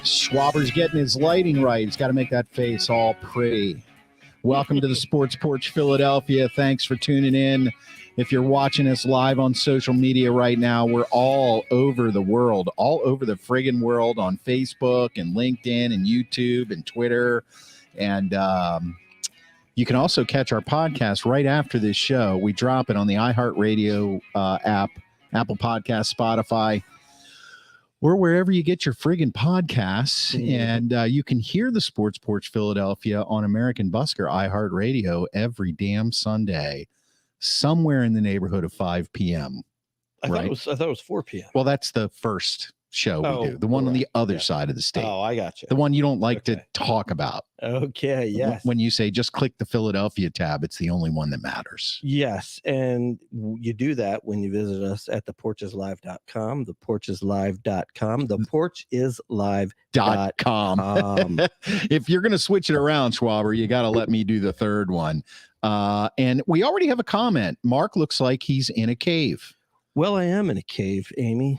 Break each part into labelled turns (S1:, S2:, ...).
S1: Schwaber's getting his lighting right. He's got to make that face all pretty. Welcome to the Sports Porch Philadelphia. Thanks for tuning in. If you're watching us live on social media right now, we're all over the world, all over the friggin' world on Facebook and LinkedIn and YouTube and Twitter. And you can also catch our podcast right after this show. We drop it on the iHeartRadio app, Apple Podcasts, Spotify, or wherever you get your friggin' podcasts. And you can hear the Sports Porch Philadelphia on American Busker iHeartRadio every damn Sunday, somewhere in the neighborhood of 5 p.m.
S2: I thought it was 4 p.m.
S1: Well, that's the first show we do. The one on the other side of the state.
S2: Oh, I got you.
S1: The one you don't like to talk about.
S2: Okay, yes.
S1: When you say just click the Philadelphia tab, it's the only one that matters.
S2: Yes, and you do that when you visit us at theporchislive.com, theporchislive.com, theporchislive.com.
S1: If you're going to switch it around, Schwaber, you got to let me do the third one. And we already have a comment. Mark looks like he's in a cave.
S2: Well, I am in a cave, Amy.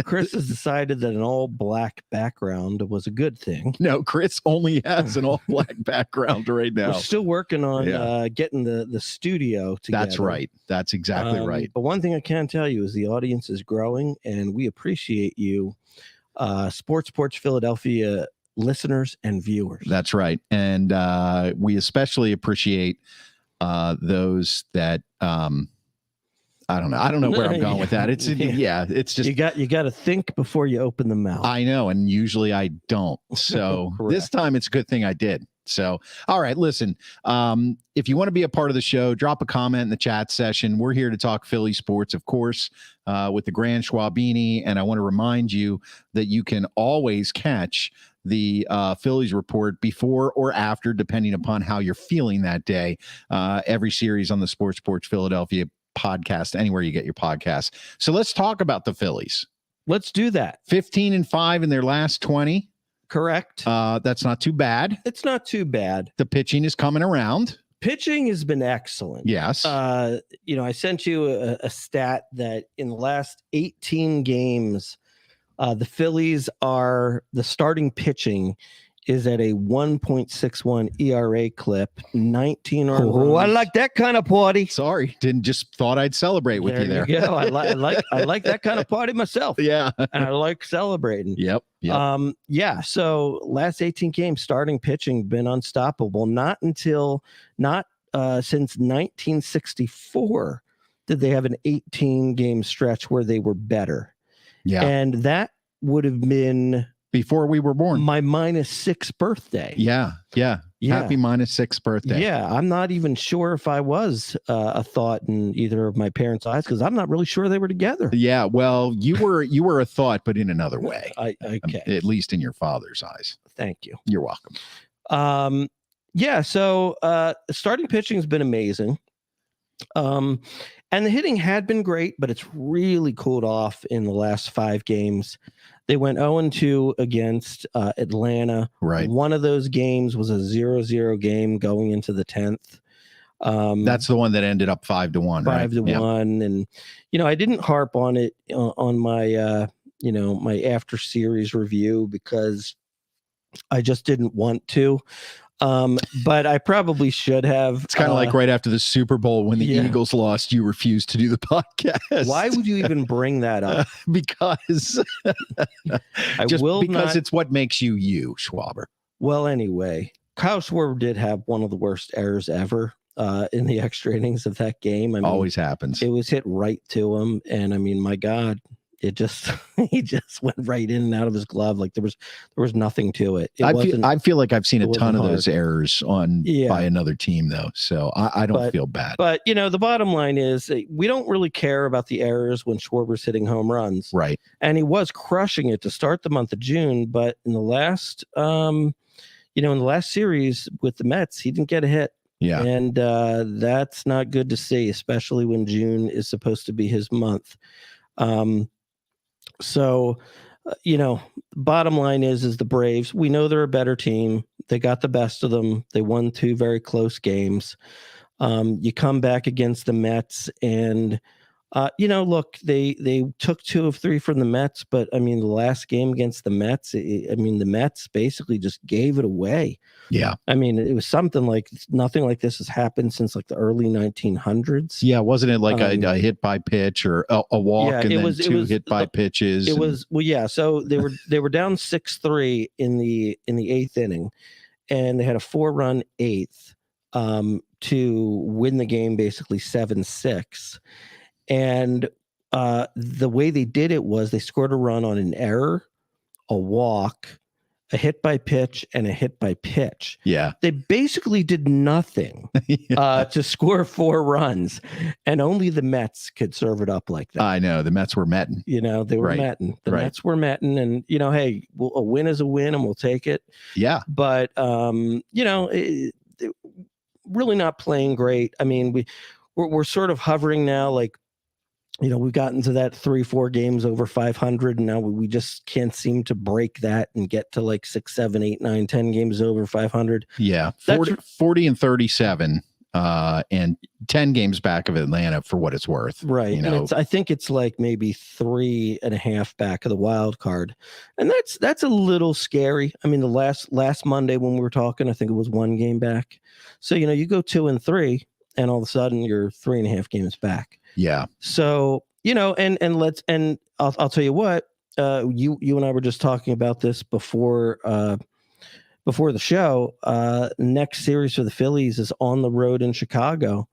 S2: Chris has decided that an all-black background was a good thing.
S1: No, Chris only has an all-black background right now.
S2: We're still working on getting the studio together.
S1: That's right. That's exactly right.
S2: But one thing I can tell you is the audience is growing, and we appreciate you, Sports Porch Philadelphia listeners and viewers.
S1: That's right. And we especially appreciate those that I don't know where I'm going with that. It's it's just
S2: you got to think before you open the mouth.
S1: I know, and usually I don't. So this time it's a good thing I did. So, all right, listen, if you want to be a part of the show, drop a comment in the chat session. We're here to talk Philly sports, of course, with the Grand Schwabini. And I want to remind you that you can always catch the Phillies report before or after, depending upon how you're feeling that day. Every series on the Sports Porch Philadelphia podcast, anywhere you get your podcast. So let's talk about the Phillies.
S2: Let's do that.
S1: 15-5 in their last 20.
S2: Correct.
S1: That's not too bad.
S2: It's not too bad.
S1: The pitching is coming around.
S2: Pitching has been excellent.
S1: Yes.
S2: I sent you a stat that in the last 18 games, the Phillies the starting pitching is at a 1.61 ERA clip, 19 runs.
S1: Oh,
S2: I like that kind of party.
S1: Sorry, just thought I'd celebrate with you there.
S2: Yeah, I like that kind of party myself.
S1: Yeah,
S2: and I like celebrating.
S1: Yep.
S2: So last 18 games, starting pitching been unstoppable. Not since 1964 did they have an 18 game stretch where they were better.
S1: Yeah,
S2: and that would have been
S1: before we were born.
S2: My -6th birthday.
S1: Yeah. Happy -6th birthday.
S2: Yeah. I'm not even sure if I was a thought in either of my parents' eyes, because I'm not really sure they were together.
S1: Yeah. Well, you were a thought, but in another way.
S2: Okay.
S1: At least in your father's eyes.
S2: Thank you.
S1: You're welcome.
S2: So starting pitching has been amazing. And the hitting had been great, but it's really cooled off in the last 5 games. They went 0-2 against Atlanta.
S1: Right.
S2: One of those games was a 0-0 game going into the 10th.
S1: That's the one that ended up 5-1.
S2: 5-1. And, I didn't harp on it on my, my after series review because I just didn't want to. But I probably should have.
S1: It's kind of like right after the Super Bowl when the Eagles lost, you refused to do the podcast.
S2: Why would you even bring that up?
S1: Because it's what makes you, Schwaber.
S2: Well, anyway, Kyle Schwarber did have one of the worst errors ever in the extra innings of that game.
S1: Always happens.
S2: It was hit right to him, and my God. He just went right in and out of his glove. Like there was nothing to it.
S1: I feel like I've seen a ton of those errors by another team though. So I don't feel bad.
S2: But the bottom line is we don't really care about the errors when Schwarber's hitting home runs.
S1: Right.
S2: And he was crushing it to start the month of June. But in the last in the last series with the Mets, he didn't get a hit.
S1: Yeah.
S2: And that's not good to see, especially when June is supposed to be his month. So, bottom line is the Braves, we know they're a better team. They got the best of them. They won 2 very close games. You come back against the Mets and, look, they took 2 of 3 from the Mets, but I mean, the last game against the Mets, the Mets basically just gave it away.
S1: Yeah.
S2: I mean, it was something like nothing like this has happened since like the early 1900s.
S1: Yeah. Wasn't it like a hit by pitch or a walk and then 2 hit by pitches?
S2: It was, well, yeah. So they were down 6-3 in the 8th inning, and they had a 4-run 8th to win the game, basically 7-6. And the way they did it was they scored a run on an error, a walk, a hit by pitch, and a hit by pitch.
S1: Yeah.
S2: They basically did nothing to score 4 runs, and only the Mets could serve it up like that.
S1: I know. The Mets were metting.
S2: They were metting. The Mets were metting, and, hey, a win is a win, and we'll take it.
S1: Yeah.
S2: But, really not playing great. I mean, we're sort of hovering now, like, we've gotten to that 3-4 games over 500, and now we just can't seem to break that and get to like 6, 7, 8, 9, 10 games over 500.
S1: Yeah. 40 and 37, and 10 games back of Atlanta for what it's worth.
S2: Right. And I think it's like maybe 3.5 back of the wild card. And that's a little scary. I mean, the last Monday when we were talking, I think it was 1 game back. So, you go 2 and 3, and all of a sudden you're 3.5 games back.
S1: Yeah.
S2: So, and I'll tell you what, you and I were just talking about this before the show. Next series for the Phillies is on the road in Chicago,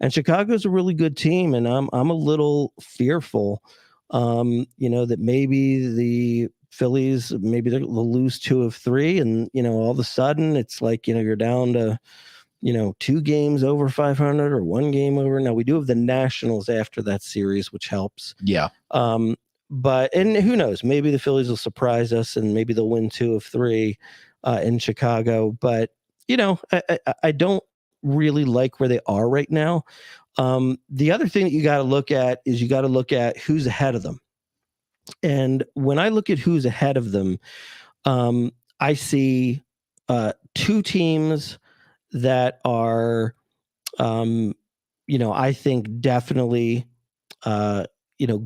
S2: and Chicago's a really good team. And I'm a little fearful, that maybe the Phillies, maybe they'll lose 2 of 3. And, all of a sudden it's like, you're down to, 2 games over 500 or 1 game over. Now we do have the Nationals after that series, which helps.
S1: Yeah.
S2: But who knows? Maybe the Phillies will surprise us, and maybe they'll win 2 of 3 in Chicago. But I don't really like where they are right now. The other thing that you got to look at is you got to look at who's ahead of them. And when I look at who's ahead of them, I see 2 teams that are, I think definitely, going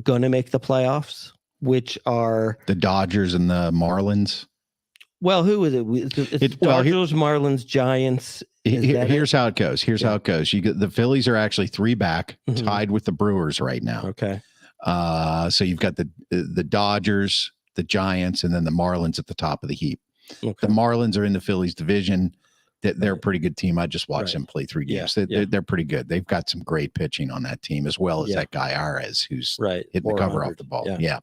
S2: to make the playoffs, which are
S1: the Dodgers and the Marlins.
S2: Well, who is it? It's Dodgers, Marlins, Giants.
S1: Here's how it goes. How it goes. The Phillies are actually 3 back, tied with the Brewers right now.
S2: Okay.
S1: So you've got the Dodgers, the Giants, and then the Marlins at the top of the heap. Okay. The Marlins are in the Phillies division. They're a pretty good team. I just watched them play 3 games. They're pretty good. They've got some great pitching on that team, as well as that guy Arez, who's hitting the cover off the ball. Yeah.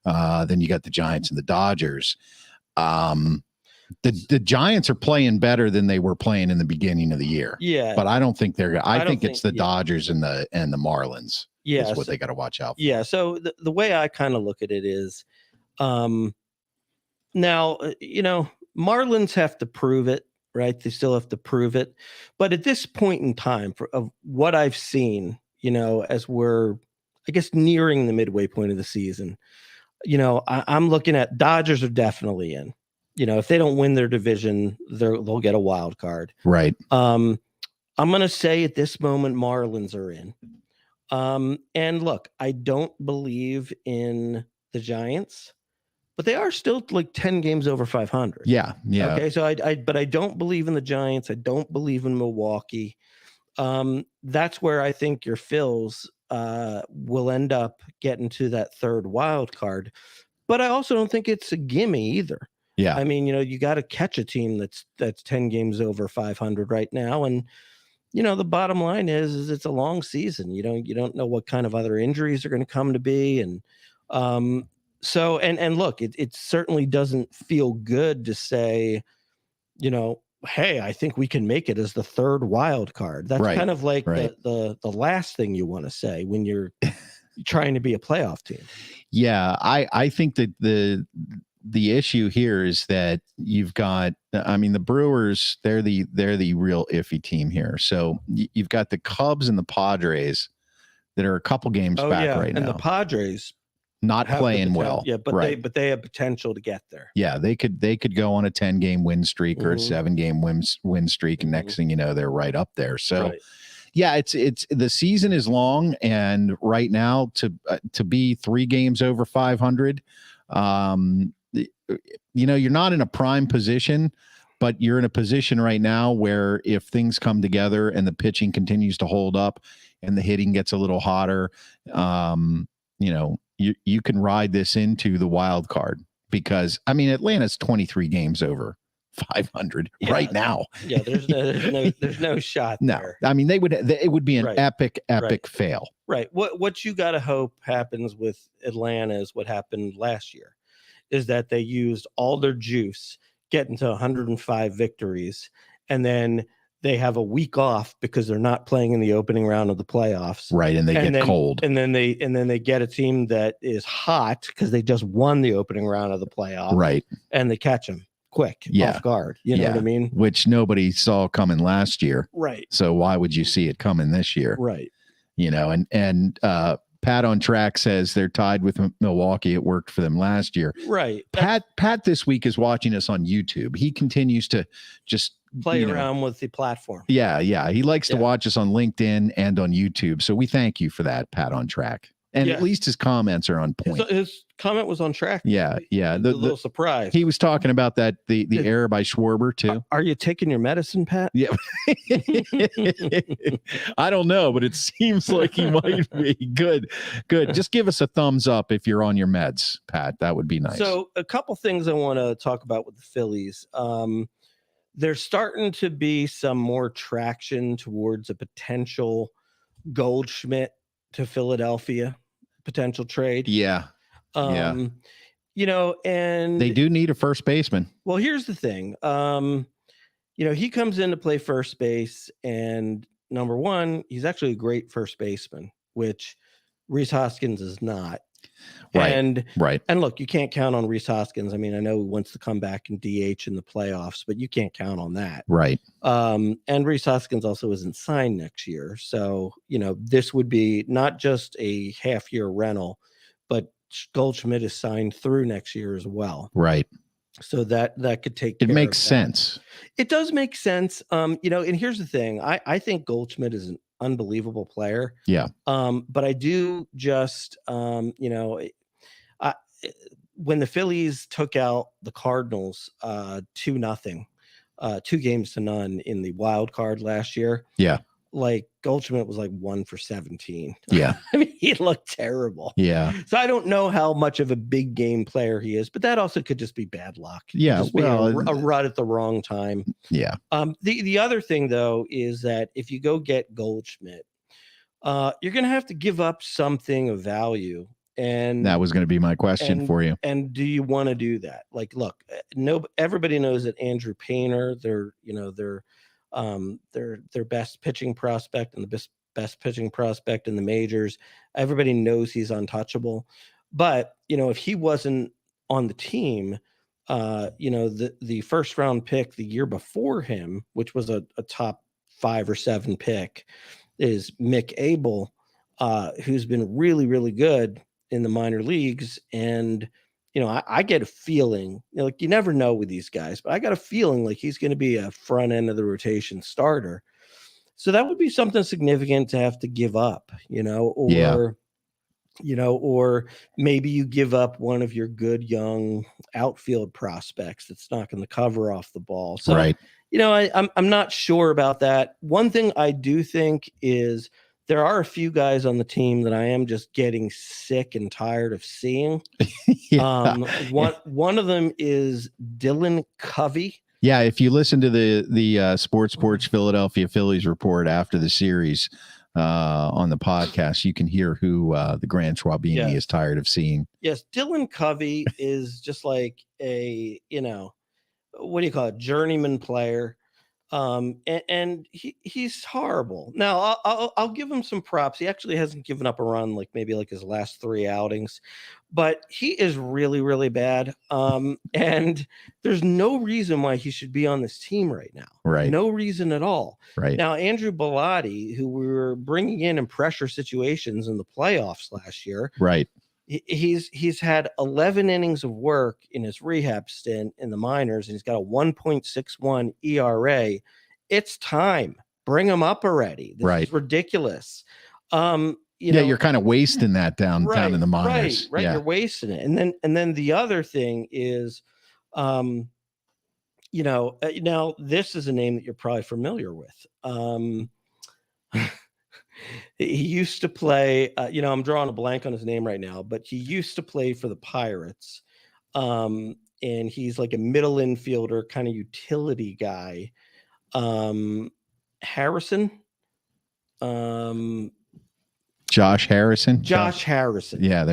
S1: Then you got the Giants and the Dodgers. The Giants are playing better than they were playing in the beginning of the year. Yeah. But I don't think they're. I think it's the Dodgers and the Marlins. Yeah. That's what they got to watch out for.
S2: Yeah. So the way I kind of look at it is, now, Marlins have to prove it. Right. They still have to prove it. But at this point in time, of what I've seen, as we're, I guess, nearing the midway point of the season, I'm looking at Dodgers are definitely in. If they don't win their division, they'll get a wild card.
S1: Right.
S2: I'm going to say at this moment, Marlins are in. And look, I don't believe in the Giants, but they are still like 10 games over 500.
S1: Yeah. Yeah.
S2: Okay. So but I don't believe in the Giants. I don't believe in Milwaukee. That's where I think your Phils will end up getting to that 3rd wild card. But I also don't think it's a gimme either.
S1: Yeah.
S2: I mean, you got to catch a team that's 10 games over 500 right now. And, the bottom line is it's a long season. You don't know what kind of other injuries are going to come to be. And, so, and look, it certainly doesn't feel good to say, hey, I think we can make it as the 3rd wild card. That's kind of like the last thing you want to say when you're trying to be a playoff team.
S1: Yeah, I think that the issue here is that you've got, I mean, the Brewers, they're the real iffy team here. So you've got the Cubs and the Padres that are a couple games back right now.
S2: And the Padres
S1: not playing well.
S2: Yeah, but
S1: right.
S2: they have potential to get there.
S1: Yeah, they could go on a 10-game win streak or a 7-game win streak, and next thing you know, they're right up there. So yeah, it's the season is long, and right now to be 3 games over 500, you're not in a prime position, but you're in a position right now where if things come together and the pitching continues to hold up and the hitting gets a little hotter, you can ride this into the wild card, because I mean, Atlanta's 23 games over 500 right now.
S2: Yeah, there's no shot there.
S1: I mean, it would be an epic fail.
S2: Right. What you got to hope happens with Atlanta is what happened last year, is that they used all their juice getting to 105 victories, and then they have a week off because they're not playing in the opening round of the playoffs.
S1: Right. And they get cold.
S2: And then they get a team that is hot because they just won the opening round of the playoffs.
S1: Right.
S2: And they catch them quick off guard. You know what I mean?
S1: Which nobody saw coming last year.
S2: Right.
S1: So why would you see it coming this year?
S2: Right.
S1: And Pat on Track says they're tied with Milwaukee. It worked for them last year.
S2: Right.
S1: Pat this week is watching us on YouTube. He continues to just
S2: play around with the platform.
S1: Yeah. He likes to watch us on LinkedIn and on YouTube. So we thank you for that, Pat on Track. And at least his comments are on point.
S2: His comment was on track.
S1: Yeah.
S2: The little surprise.
S1: He was talking about that the error by Schwarber too.
S2: Are you taking your medicine, Pat?
S1: Yeah. I don't know, but it seems like he might be. Good. Just give us a thumbs up if you're on your meds, Pat. That would be nice.
S2: So a couple things I want to talk about with the Phillies. There's starting to be some more traction towards a potential Goldschmidt to Philadelphia potential trade.
S1: Yeah.
S2: And
S1: they do need a first baseman.
S2: Well, here's the thing. He comes in to play first base, and number one, he's actually a great first baseman, which Rhys Hoskins is not.
S1: Right.
S2: And
S1: look,
S2: you can't count on Rhys Hoskins. I mean, I know he wants to come back and DH in the playoffs, but you can't count on that.
S1: Right.
S2: And Rhys Hoskins also isn't signed next year. So, this would be not just a half-year rental, but Goldschmidt is signed through next year as well.
S1: Right.
S2: So that could take
S1: it makes sense.
S2: It does make sense. And here's the thing. I think Goldschmidt is an unbelievable player.
S1: Yeah.
S2: But I do just, when the Phillies took out the Cardinals 2-0, 2-0 in the wild card last year.
S1: Yeah.
S2: Like Goldschmidt was like 1 for 17.
S1: Yeah.
S2: I mean, he looked terrible.
S1: Yeah.
S2: So I don't know how much of a big game player he is, but that also could just be bad luck.
S1: Yeah.
S2: Well, a rut at the wrong time.
S1: Yeah.
S2: The other thing though, is that if you go get Goldschmidt, you're going to have to give up something of value. And
S1: that was going to be my question for you.
S2: And do you want to do that? Like, look, everybody knows that Andrew Painter, their best pitching prospect and the best pitching prospect in the majors. Everybody knows he's untouchable. But, if he wasn't on the team, the first round pick the year before him, which was a top 5 or 7 pick, is Mick Abel, who's been really, really good in the minor leagues. And, I get a feeling, like you never know with these guys, but I got a feeling like he's going to be a front end of the rotation starter. So that would be something significant to have to give up, or maybe you give up one of your good young outfield prospects that's knocking the cover off the ball. So,
S1: right.
S2: I'm not sure about that. One thing I do think is there are a few guys on the team that I am just getting sick and tired of seeing. One of them is Dylan Covey.
S1: Yeah, if you listen to the Sports Porch Philadelphia Phillies report after the series on the podcast, you can hear who the Grand Schwabini is tired of seeing.
S2: Yes, Dylan Covey is just like a, what do you call it, journeyman player. And he's horrible. Now I'll give him some props. He actually hasn't given up a run like maybe like his last 3 outings, but he is really, really bad. And there's no reason why he should be on this team right now.
S1: Right.
S2: No reason at all.
S1: Right.
S2: Now, Andrew Bellotti, who we were bringing in pressure situations in the playoffs last year.
S1: Right.
S2: He's had 11 innings of work in his rehab stint in the minors, and he's got a 1.61 ERA. It's time. Bring him up already. This is ridiculous.
S1: You're kind of wasting that down in the minors.
S2: Right.
S1: Yeah.
S2: You're wasting it. And then the other thing is, now this is a name that you're probably familiar with. He used to play, I'm drawing a blank on his name right now, but he used to play for the Pirates. And he's like a middle infielder, kind of utility guy. Harrison.
S1: Josh Harrison.
S2: Josh Harrison.
S1: Yeah,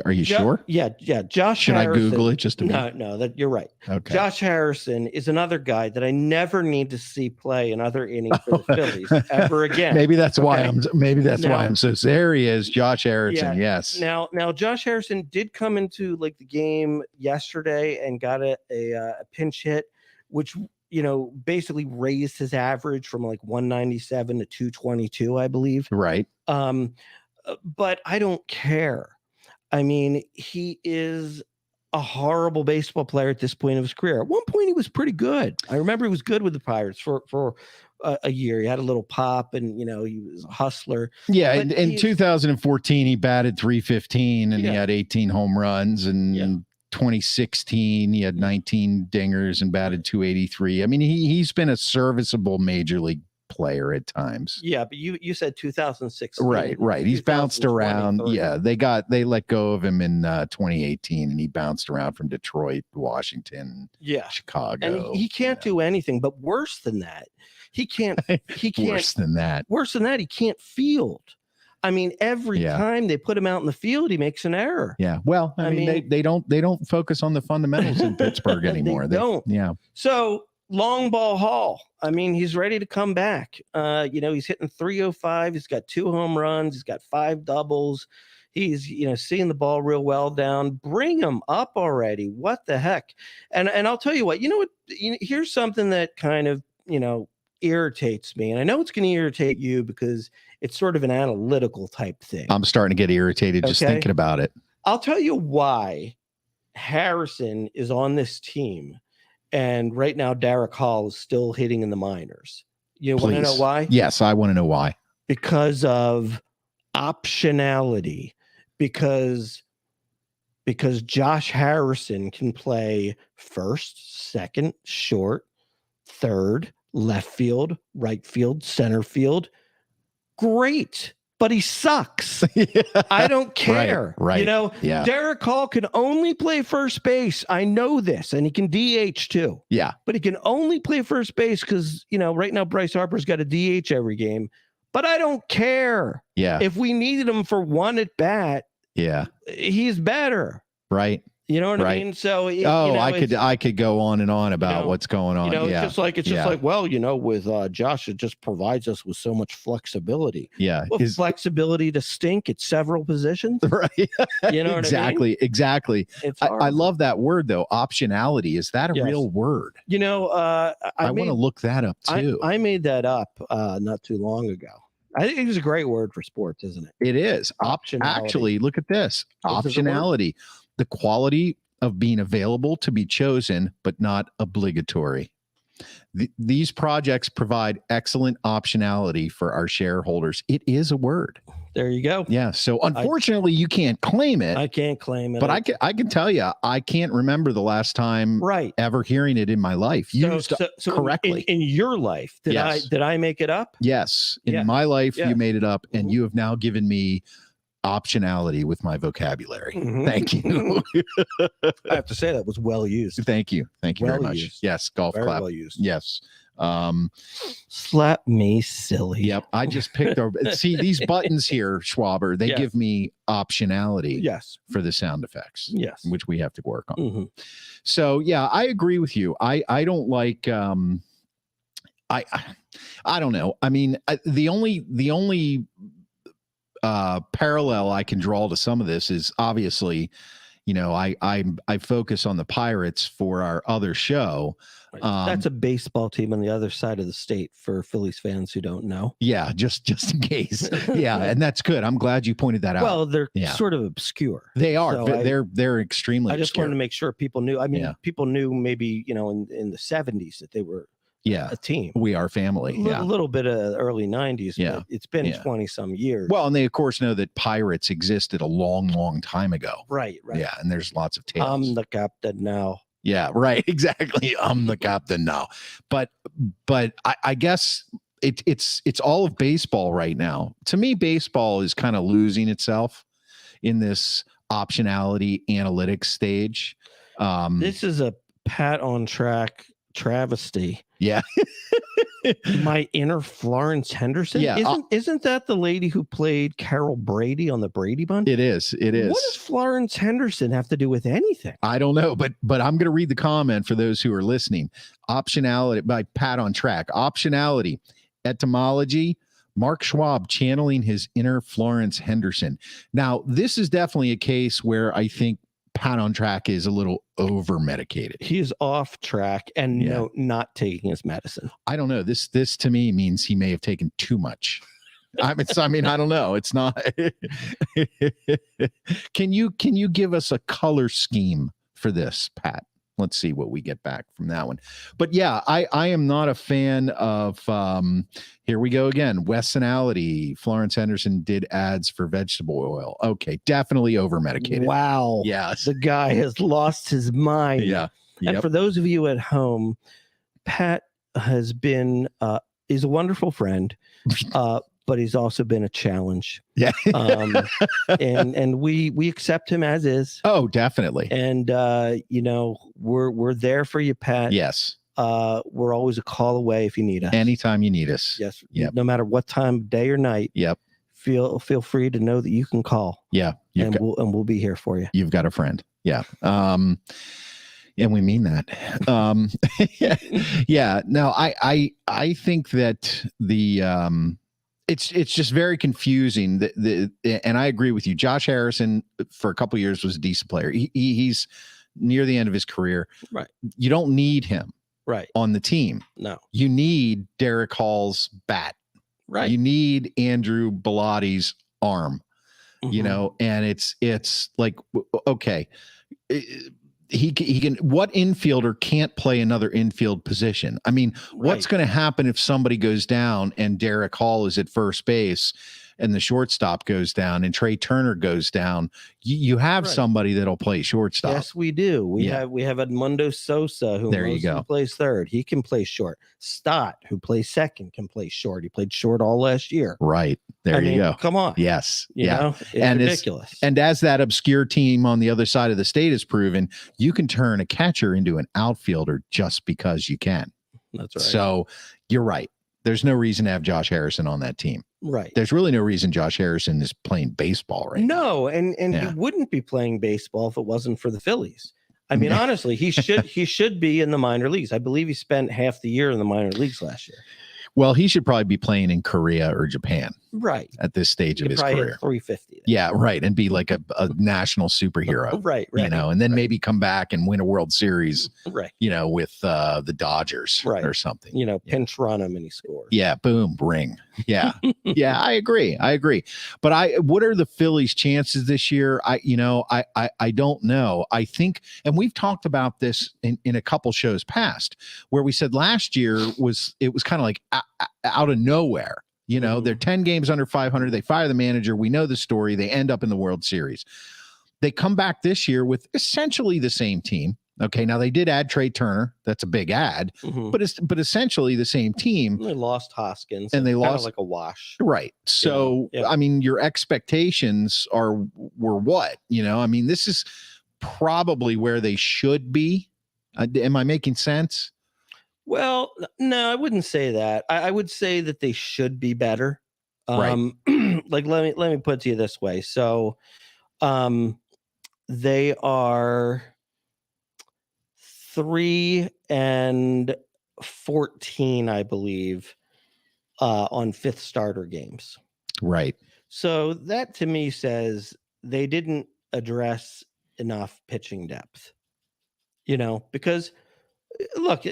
S1: are you sure?
S2: Yeah. Josh
S1: Should
S2: Harrison.
S1: I Google it just to
S2: No, that you're right.
S1: Okay.
S2: Josh Harrison is another guy that I never need to see play another inning for the Phillies ever again.
S1: Maybe that's why I'm so serious. Josh Harrison.
S2: Yeah,
S1: yes.
S2: Now Josh Harrison did come into like the game yesterday and got a pinch hit, which basically raised his average from like 197 to 222, I believe.
S1: Right.
S2: But I don't care. I mean, he is a horrible baseball player at this point of his career. At one point, he was pretty good. I remember he was good with the Pirates for a year. He had a little pop, and he was a hustler.
S1: Yeah, in 2014, he batted .315, and he had 18 home runs. And 2016, he had 19 dingers and batted .283. I mean, he's been a serviceable major league player at times.
S2: Yeah, but you said 2016.
S1: Right. He's bounced around. Yeah, they let go of him in 2018, and he bounced around from Detroit, Washington, Chicago.
S2: And he can't do anything. But worse than that, he can't.
S1: Worse than that,
S2: he can't field. I mean, every time they put him out in the field, he makes an error.
S1: Yeah. Well, I mean, they don't focus on the fundamentals in Pittsburgh anymore.
S2: They don't.
S1: Yeah.
S2: So long ball Hall. I mean, he's ready to come back. He's hitting 305. He's got 2 home runs. He's got 5 doubles. He's, seeing the ball real well down. Bring him up already. What the heck? And I'll tell you what, here's something that kind of, irritates me. And I know it's going to irritate you because it's sort of an analytical type thing.
S1: I'm starting to get irritated just thinking about it.
S2: I'll tell you why Harrison is on this team. And right now, Derek Hall is still hitting in the minors. You want to know why?
S1: Yes, I want to know why.
S2: Because of optionality. Because Josh Harrison can play first, second, short, third, left field, right field, center field. Great. But he sucks. I don't care.
S1: Right.
S2: Derek Hall can only play first base. I know this, and he can DH too.
S1: Yeah.
S2: But he can only play first base because, right now Bryce Harper's got a DH every game. But I don't care.
S1: Yeah.
S2: If we needed him for one at bat, he's better.
S1: Right.
S2: You know what I mean? So
S1: I could go on and on about what's going on.
S2: It's just like, well, with Josh, it just provides us with so much flexibility.
S1: Yeah.
S2: Well, flexibility to stink at several positions.
S1: Right.
S2: You know what I mean?
S1: Exactly. I love that word though. Optionality. Is that a real word?
S2: I
S1: want to look that up too.
S2: I made that up not too long ago. I think it's a great word for sports, isn't it?
S1: It is. Optionality. Actually, look at this. Optionality. The quality of being available to be chosen, but not obligatory. These projects provide excellent optionality for our shareholders. It is a word.
S2: There you go.
S1: Yeah. So unfortunately, you can't claim it.
S2: I can't claim it.
S1: But I can tell you, I can't remember the last time ever hearing it in my life used correctly.
S2: In your life, did I make it up?
S1: Yes. In my life, you made it up, and you have now given me optionality with my vocabulary. Thank you.
S2: I have to say that was well used.
S1: Thank you very much.
S2: Used.
S1: Yes, golf
S2: very
S1: clap.
S2: Well used.
S1: Yes.
S2: Slap me silly.
S1: Yep. I just picked see these buttons here, Schwaber, they give me optionality for the sound effects.
S2: Yes.
S1: Which we have to work on. So yeah, I agree with you. I don't like I don't know. I mean, the only parallel I can draw to some of this is obviously, I focus on the Pirates for our other show.
S2: That's a baseball team on the other side of the state for Phillies fans who don't know.
S1: Yeah, just in case. Yeah, and that's good. I'm glad you pointed that out.
S2: Well, they're sort of obscure.
S1: They are.
S2: So
S1: they're extremely
S2: I just
S1: obscure.
S2: wanted to make sure people knew. I mean, people knew maybe, in the 70s that they were a team.
S1: We are family.
S2: A little bit of early 90s.
S1: Yeah.
S2: But it's been 20 some years.
S1: Well, and they of course know that Pirates existed a long time ago.
S2: Right.
S1: Yeah, and there's lots of tales.
S2: I'm the captain now.
S1: Yeah, right. Exactly. I'm the captain now. But I guess it's all of baseball right now. To me, baseball is kind of losing itself in this optionality analytics stage.
S2: This is a pat on track travesty.
S1: Yeah.
S2: My inner Florence Henderson.
S1: Yeah.
S2: Isn't that the lady who played Carol Brady on the Brady Bunch?
S1: It is. What
S2: does Florence Henderson have to do with anything?
S1: I don't know, but I'm going to read the comment for those who are listening. Optionality by Pat on Track. Optionality, etymology, Mark Schwab channeling his inner Florence Henderson. Now, this is definitely a case where I think Pat on Track is a little over medicated.
S2: He is off track and not taking his medicine.
S1: I don't know. This to me means he may have taken too much. I mean, I don't know. It's not. Can you give us a color scheme for this, Pat? Let's see what we get back from that one. But yeah, I am not a fan of, here we go again. Westonality. Florence Henderson did ads for vegetable oil. Okay. Definitely over medicated.
S2: Wow.
S1: Yes.
S2: The guy has lost his mind.
S1: Yeah. Yep.
S2: And for those of you at home, Pat has been, is a wonderful friend, but he's also been a challenge.
S1: Yeah.
S2: And we accept him as is.
S1: Oh, definitely.
S2: And we're there for you, Pat.
S1: Yes.
S2: We're always a call away if you need us.
S1: Anytime you need us.
S2: Yes.
S1: Yep.
S2: No matter what time, day or night.
S1: Yep.
S2: Feel free to know that you can call.
S1: Yeah.
S2: We'll be here for you.
S1: You've got a friend. Yeah. And we mean that. Yeah. No, I think that it's just very confusing. And I agree with you. Josh Harrison for a couple of years was a decent player. He's near the end of his career.
S2: Right.
S1: You don't need him.
S2: Right.
S1: On the team.
S2: No. You
S1: need Derek Hall's bat.
S2: Right.
S1: You need Andrew Bellotti's arm.
S2: Mm-hmm.
S1: And it's like, okay. He can. What infielder can't play another infield position? I mean, what's going to happen if somebody goes down and Derek Hall is at first base and the shortstop goes down and Trey Turner goes down? You have somebody that'll play shortstop.
S2: Yes, we do. We have Edmundo Sosa who plays third. He can play short. Stott, who plays second, can play short. He played short all last year.
S1: Right. There you go.
S2: Come on.
S1: Yes.
S2: You know, it's ridiculous.
S1: And as that obscure team on the other side of the state has proven, you can turn a catcher into an outfielder just because you can.
S2: That's right.
S1: So you're right. There's no reason to have Josh Harrison on that team.
S2: Right.
S1: There's really no reason Josh Harrison is playing baseball right now.
S2: No, and he wouldn't be playing baseball if it wasn't for the Phillies. I mean, honestly, he should be in the minor leagues. I believe he spent half the year in the minor leagues last year.
S1: Well, he should probably be playing in Korea or Japan.
S2: Right.
S1: At this stage of his career.
S2: Hit 350. Then.
S1: Yeah, right. And be like a national superhero.
S2: Right.
S1: And then maybe come back and win a World Series.
S2: Right.
S1: With the Dodgers or something.
S2: Pinch run him and he scores.
S1: Yeah, boom, ring. Yeah. Yeah, I agree. But what are the Phillies' chances this year? I don't know. I think, and we've talked about this in a couple shows past, where we said last year it was kind of like out of nowhere. They're 10 games under 500. They fire the manager. We know the story. They end up in the World Series. They come back this year with essentially the same team. Okay, now they did add Trey Turner. That's a big add, but essentially the same team.
S2: They lost Hoskins,
S1: and they lost
S2: like a wash,
S1: right? So, I mean, your expectations were what? I mean, this is probably where they should be. Am I making sense?
S2: Well, no, I wouldn't say that. I would say that they should be better.
S1: Right.
S2: Like let me put it to you this way. So, they are 3-11 14, I believe, on fifth starter games.
S1: Right.
S2: So that to me says they didn't address enough pitching depth, because look,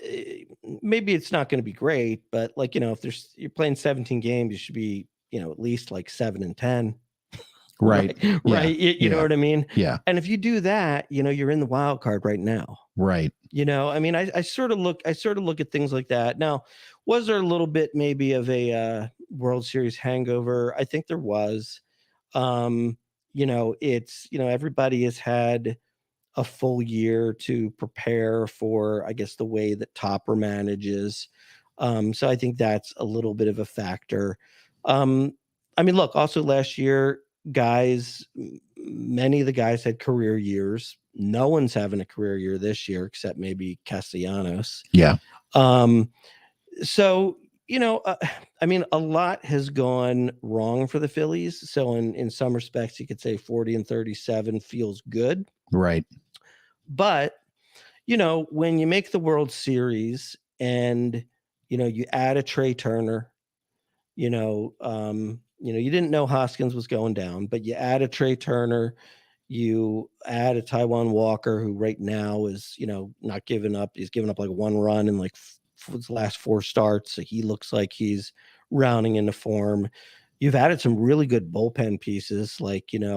S2: maybe it's not going to be great, but like, if you're playing 17 games, you should be, at least like 7-10.
S1: Right.
S2: Right.
S1: Yeah.
S2: Right. You know
S1: Yeah.
S2: what I mean?
S1: Yeah.
S2: And if you do that, you're in the wild card right now.
S1: Right.
S2: I mean, I sort of look at things like that. Now, was there a little bit maybe of a World Series hangover? I think there was. It's, everybody has had a full year to prepare for, I guess, the way that Topper manages. So I think that's a little bit of a factor. I mean, look, also last year, many of the guys had career years. No one's having a career year this year except maybe Castellanos.
S1: Yeah.
S2: So, I mean, a lot has gone wrong for the Phillies. So in some respects, you could say 40-37 feels good.
S1: Right.
S2: But, when you make the World Series and, you add a Trey Turner, you didn't know Hoskins was going down, but you add a Trey Turner, you add a Taijuan Walker, who right now is, not giving up. He's given up like one run in like his last 4 starts. So he looks like he's rounding into form. You've added some really good bullpen pieces. Like, you've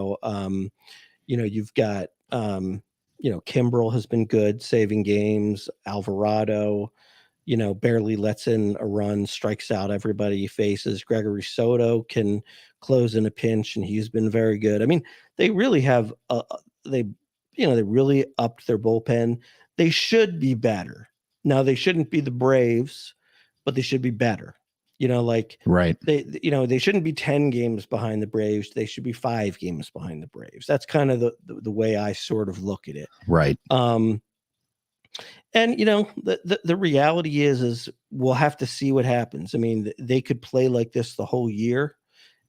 S2: got, Kimbrel has been good, saving games. Alvarado, barely lets in a run, strikes out everybody he faces. Gregory Soto can close in a pinch, and he's been very good. I mean, they really have they really upped their bullpen. They should be better. Now, they shouldn't be the Braves, but they should be better.
S1: Right.
S2: They shouldn't be 10 games behind the Braves. They should be 5 games behind the Braves. That's kind of the way I sort of look at it.
S1: Right.
S2: And the reality is we'll have to see what happens. I mean, they could play like this the whole year,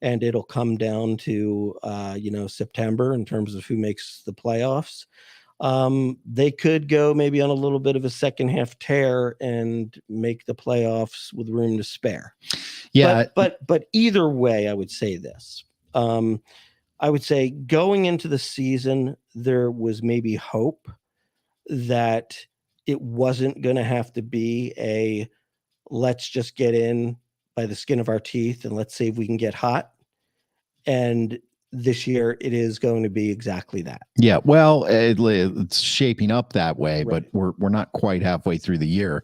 S2: and it'll come down to September in terms of who makes the playoffs. They could go maybe on a little bit of a second half tear and make the playoffs with room to spare.
S1: Yeah.
S2: But either way, I would say this. I would say going into the season, there was maybe hope that it wasn't going to have to be let's just get in by the skin of our teeth and let's see if we can get hot. And this year it is going to be exactly that.
S1: Yeah. Well, it's shaping up that way,
S2: Right.
S1: but we're not quite halfway through the year.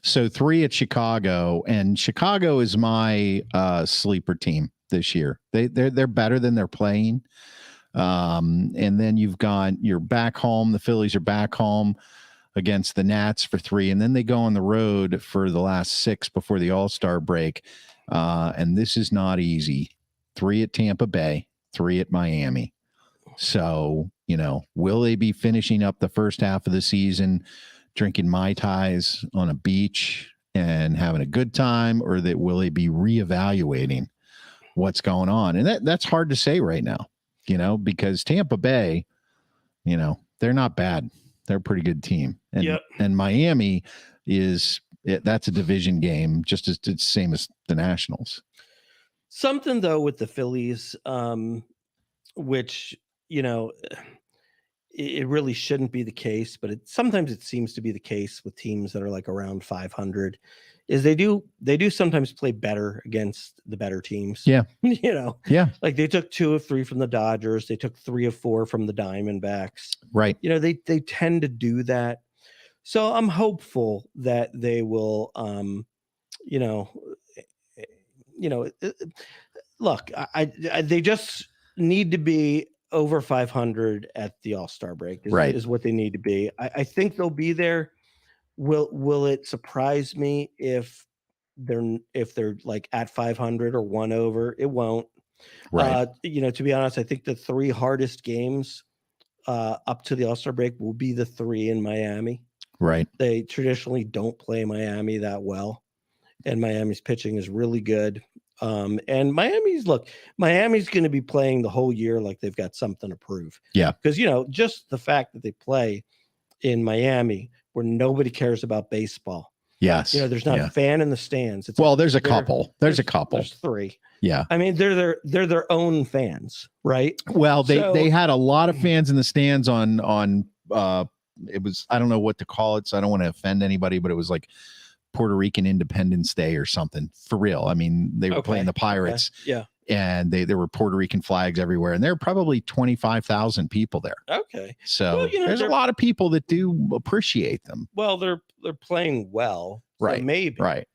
S1: So 3 at Chicago, and Chicago is my sleeper team this year. They're better than they're playing. And then you're back home. The Phillies are back home against the Nats for 3, and then they go on the road for the last 6 before the All-Star break. And this is not easy. 3 at Tampa Bay, 3 at Miami. So, will they be finishing up the first half of the season drinking Mai Tais on a beach and having a good time, or will they be reevaluating what's going on? And that's hard to say right now, because Tampa Bay, they're not bad. They're a pretty good team. And Miami that's a division game, just as it's the same as the Nationals.
S2: Something though with the Phillies, which, it really shouldn't be the case, but sometimes it seems to be the case with teams that are like around 500, is they do sometimes play better against the better teams.
S1: Yeah.
S2: Yeah. Like they took 2 of 3 from the Dodgers. They took 3 of 4 from the Diamondbacks.
S1: Right.
S2: They tend to do that. So I'm hopeful that they will, look, they just need to be over 500 at the All-Star break is what they need to be. I think they'll be there. Will it surprise me if they're like at 500 or 1 over? It won't.
S1: Right.
S2: To be honest, I think the 3 hardest games up to the All-Star break will be the 3 in Miami.
S1: Right.
S2: They traditionally don't play Miami that well, and Miami's pitching is really good. And Miami's going to be playing the whole year like they've got something to prove.
S1: Yeah.
S2: Because, just the fact that they play in Miami where nobody cares about baseball.
S1: Yes.
S2: There's not a fan in the stands.
S1: There's a couple. There's a couple.
S2: There's 3.
S1: Yeah.
S2: I mean, they're their own fans, right?
S1: Well, they had a lot of fans in the stands on it was, I don't know what to call it, so I don't want to offend anybody, but it was like Puerto Rican Independence Day or something, for real. I mean, they were playing the Pirates.
S2: Yeah.
S1: And there were Puerto Rican flags everywhere, and there were probably 25,000 people there.
S2: Okay.
S1: So there's a lot of people that do appreciate them.
S2: Well, they're playing well.
S1: Right.
S2: So maybe.
S1: Right.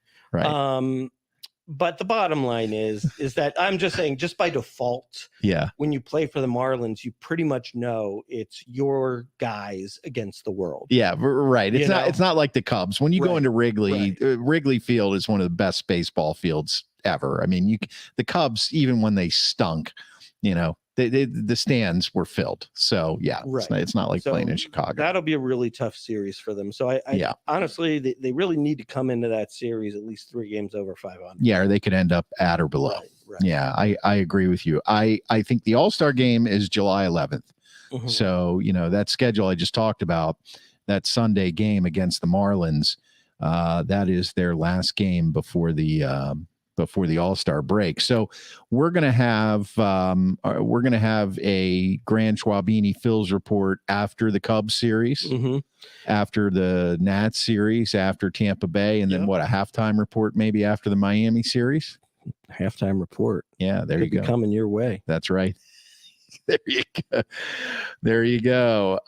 S2: But the bottom line is that I'm just saying, just by default, when you play for the Marlins, you pretty much know it's your guys against the world.
S1: Yeah, right. It's not like the Cubs. When you go into Wrigley, Wrigley Field is one of the best baseball fields ever. I mean, the Cubs, even when they stunk, the stands were filled. So it's not like playing in Chicago.
S2: That'll be a really tough series for them. So I honestly, they really need to come into that series at least 3 games over 500.
S1: Yeah, or they could end up at or below.
S2: Right.
S1: Yeah, I agree with you. I think the All-Star game is July 11th. Mm-hmm. So, that schedule I just talked about, that Sunday game against the Marlins, that is their last game before the All-Star break. So we're gonna have a Grand Schwabini Phil's report after the Cubs series, after the Nats series, after Tampa Bay, and then a halftime report maybe after the Miami series.
S2: Halftime report.
S1: Yeah, there you go.
S2: Coming your way.
S1: That's right. There you go.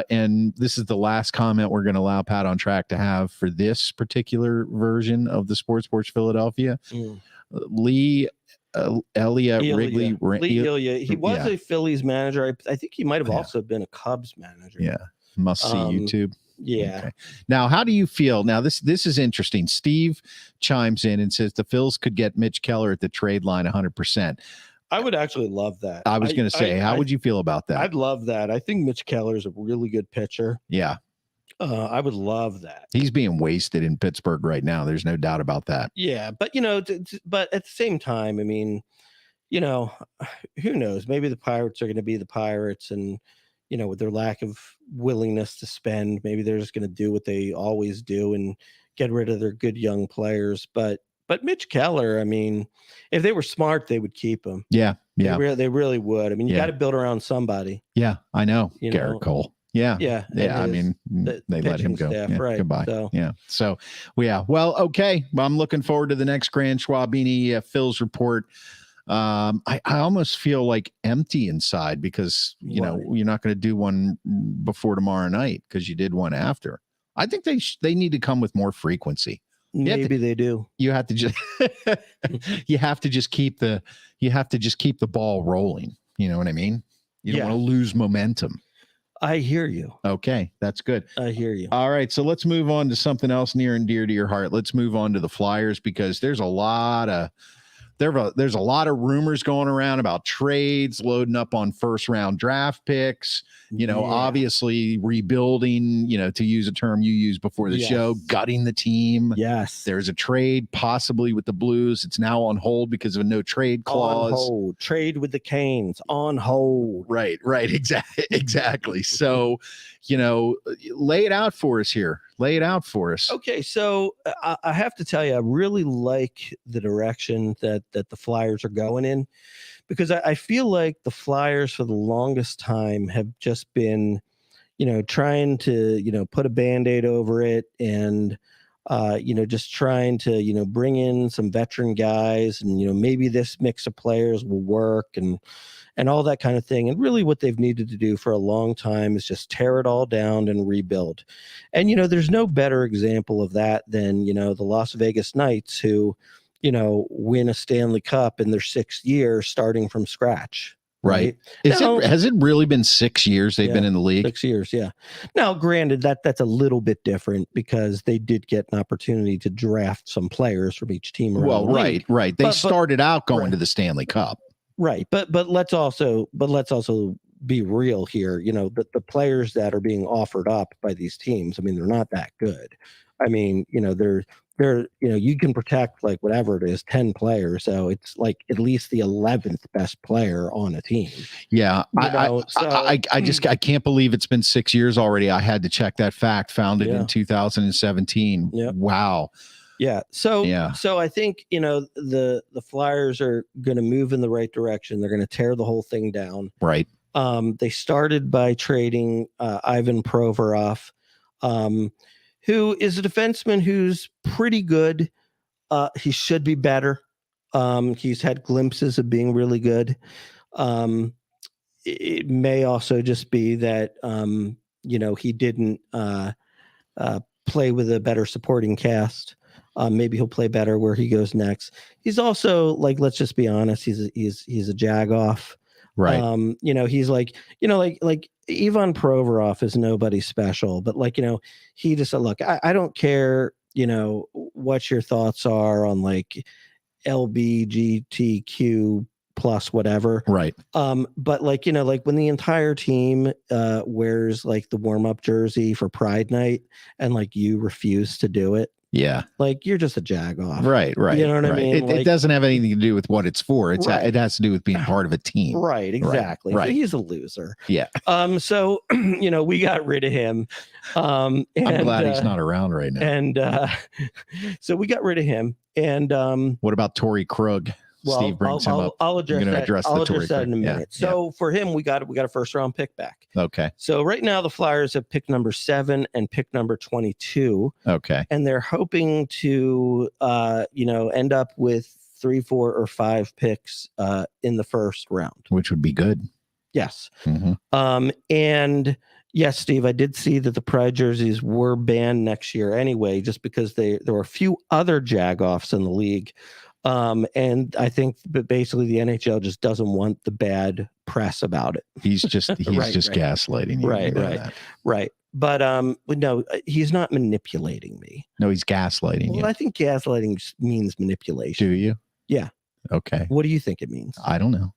S1: And this is the last comment we're going to allow Pat on Track to have for this particular version of the Sports Porch Philadelphia. Lee Elliott Wrigley.
S2: Lee Elliott. He was a Phillies manager. I think he might have also been a Cubs manager.
S1: Yeah. Must see YouTube.
S2: Yeah.
S1: Okay. Now, how do you feel? Now, this is interesting. Steve chimes in and says the Phils could get Mitch Keller at the trade line 100%.
S2: I would actually love that.
S1: I was going to say, how would you feel about that?
S2: I'd love that. I think Mitch Keller is a really good pitcher.
S1: Yeah.
S2: I would love that.
S1: He's being wasted in Pittsburgh right now. There's no doubt about that.
S2: Yeah. But, but at the same time, I mean, who knows? Maybe the Pirates are going to be the Pirates, and, with their lack of willingness to spend, maybe they're just going to do what they always do and get rid of their good young players. But Mitch Keller, I mean, if they were smart, they would keep him.
S1: Yeah.
S2: They really would. I mean, you got to build around somebody.
S1: Yeah, I know. Garrett Cole. Yeah. I mean, they let him go.
S2: Staff, right.
S1: Goodbye.
S2: So.
S1: Yeah. So, well, okay. Well, I'm looking forward to the next Grand Schwabini Phil's report. I almost feel like empty inside because, you're not going to do one before tomorrow night because you did one after. I think they need to come with more frequency.
S2: Maybe they do.
S1: You have to just keep the ball rolling. You know what I mean? You don't want to lose momentum.
S2: I hear you.
S1: Okay, that's good.
S2: I hear you.
S1: All right, so let's move on to something else near and dear to your heart. Let's move on to the Flyers because there's a lot of rumors going around about trades, loading up on first-round draft picks, obviously rebuilding, to use a term you used before the show, gutting the team.
S2: Yes.
S1: There's a trade possibly with the Blues. It's now on hold because of a no trade clause.
S2: On hold. Trade with the Canes. On hold.
S1: Right. Exactly. So, lay it out for us here. Lay it out for us.
S2: Okay, so I have to tell you, I really like the direction that the Flyers are going in, because I feel like the Flyers for the longest time have just been, trying to, put a Band-Aid over it and, just trying to, bring in some veteran guys and, maybe this mix of players will work and all that kind of thing. And really what they've needed to do for a long time is just tear it all down and rebuild. And, there's no better example of that than, the Las Vegas Knights who, win a Stanley Cup in their 6th year starting from scratch.
S1: Right. Has it really been 6 years they've been in the league?
S2: 6 years, yeah. Now, granted, that's a little bit different because they did get an opportunity to draft some players from each team.
S1: Well, right. They started out going to the Stanley Cup.
S2: Right. But let's also be real here. The players that are being offered up by these teams, I mean, they're not that good. I mean, they're you can protect like whatever it is, 10 players. So it's like at least the 11th best player on a team.
S1: Yeah. I can't believe it's been 6 years already. I had to check that fact. Founded in 2017.
S2: Yep.
S1: Wow.
S2: Yeah. So I think, the Flyers are going to move in the right direction. They're going to tear the whole thing down.
S1: Right.
S2: They started by trading Ivan Provorov, who is a defenseman who's pretty good. He should be better. He's had glimpses of being really good. It may also just be that, he didn't play with a better supporting cast. Maybe he'll play better where he goes next. He's also like, let's just be honest, he's a jag-off.
S1: Right.
S2: He's like Ivan Provorov is nobody special, but he just said, look, I don't care, what your thoughts are on like LBGTQ plus whatever.
S1: Right.
S2: But like when the entire team wears like the warm-up jersey for Pride Night and like you refuse to do it.
S1: Yeah.
S2: Like you're just a jag-off.
S1: Right.
S2: You know what I mean?
S1: It doesn't have anything to do with what it's for. It has to do with being part of a team.
S2: Right. Exactly.
S1: Right.
S2: So he's a loser.
S1: Yeah.
S2: So, we got rid of him.
S1: I'm glad he's not around right now.
S2: And so we got rid of him. And
S1: what about Torrey Krug? Steve brings him up.
S2: I'll address that in a minute. So for him, we got a first round pick back.
S1: Okay.
S2: So right now the Flyers have pick number 7 and pick number 22.
S1: Okay.
S2: And they're hoping to end up with 3, 4, or 5 picks in the first round,
S1: which would be good.
S2: Yes.
S1: Mm-hmm.
S2: And yes, Steve, I did see that the Pride jerseys were banned next year anyway, just because there were a few other jag-offs in the league. And I think basically the NHL just doesn't want the bad press about it.
S1: He's just gaslighting you.
S2: Right. But no, he's not manipulating me.
S1: No, he's gaslighting you.
S2: I think gaslighting means manipulation.
S1: Do you?
S2: Yeah.
S1: Okay.
S2: What do you think it means?
S1: I don't know.